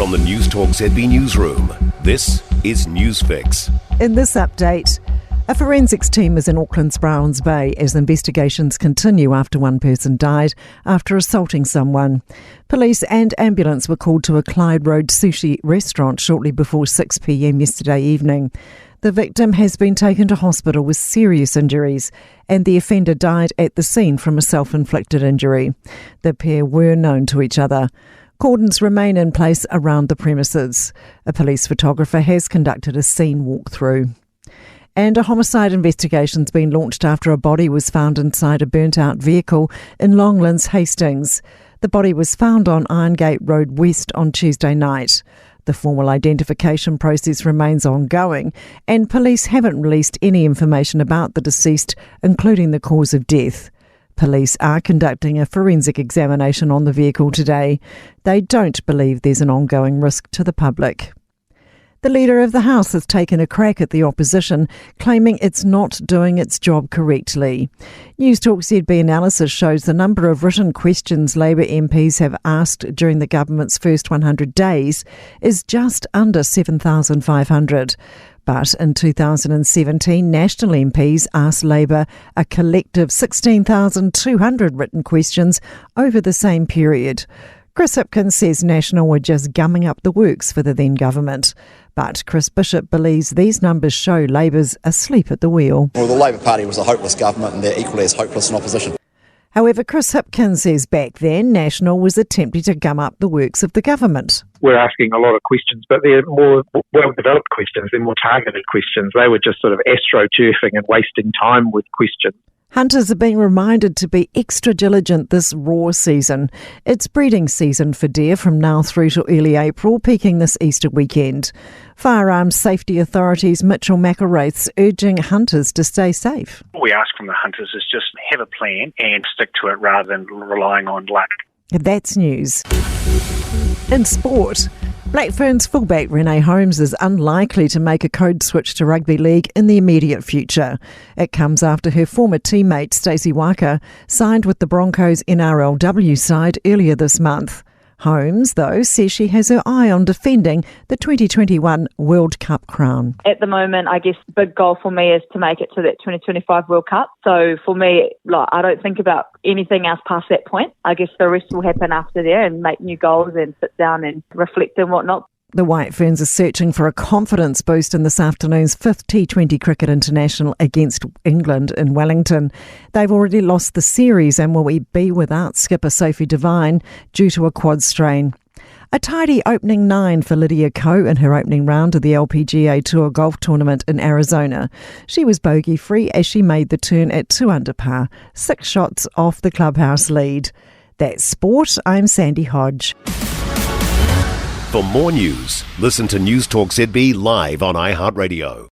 From the Newstalk ZB newsroom, this is Newsfix. In this update, a forensics team is in Auckland's Browns Bay as investigations continue after one person died after assaulting someone. Police and ambulance were called to a Clyde Road sushi restaurant shortly before 6 p.m. yesterday evening. The victim has been taken to hospital with serious injuries, and the offender died at the scene from a self-inflicted injury. The pair were known to each other. Cordons remain in place around the premises. A police photographer has conducted a scene walkthrough. And a homicide investigation's been launched after a body was found inside a burnt-out vehicle in Longlands, Hastings. The body was found on Irongate Road West on Tuesday night. The formal identification process remains ongoing, and police haven't released any information about the deceased, including the cause of death. Police are conducting a forensic examination on the vehicle today. They don't believe there's an ongoing risk to the public. The Leader of the House has taken a crack at the opposition, claiming it's not doing its job correctly. Newstalk ZB analysis shows the number of written questions Labour MPs have asked during the government's first 100 days is just under 7,500. But in 2017, National MPs asked Labour a collective 16,200 written questions over the same period. Chris Hipkins says National were just gumming up the works for the then government. But Chris Bishop believes these numbers show Labour's asleep at the wheel. Well, the Labour Party was a hopeless government and they're equally as hopeless in opposition. However, Chris Hipkins says back then National was attempting to gum up the works of the government. We're asking a lot of questions, but they're more well-developed questions, they're more targeted questions. They were just sort of astroturfing and wasting time with questions. Hunters are being reminded to be extra diligent this raw season. It's breeding season for deer from now through to early April, peaking this Easter weekend. Firearms safety authorities Mitchell McElraith's urging hunters to stay safe. What we ask from the hunters is just have a plan and stick to it rather than relying on luck. That's news. In sport, Black Ferns fullback Renee Holmes is unlikely to make a code switch to rugby league in the immediate future. It comes after her former teammate Stacey Waka signed with the Broncos NRLW side earlier this month. Holmes, though, says she has her eye on defending the 2021 World Cup crown. At the moment, I guess the big goal for me is to make it to that 2025 World Cup. So for me, I don't think about anything else past that point. I guess the rest will happen after there and make new goals and sit down and reflect and whatnot. The White Ferns are searching for a confidence boost in this afternoon's 5th T20 Cricket International against England in Wellington. They've already lost the series and will be without skipper Sophie Devine due to a quad strain. A tidy opening 9 for Lydia Ko in her opening round of the LPGA Tour golf tournament in Arizona. She was bogey-free as she made the turn at 2 under par, 6 shots off the clubhouse lead. That's sport. I'm Sandy Hodge. For more news, listen to Newstalk ZB live on iHeartRadio.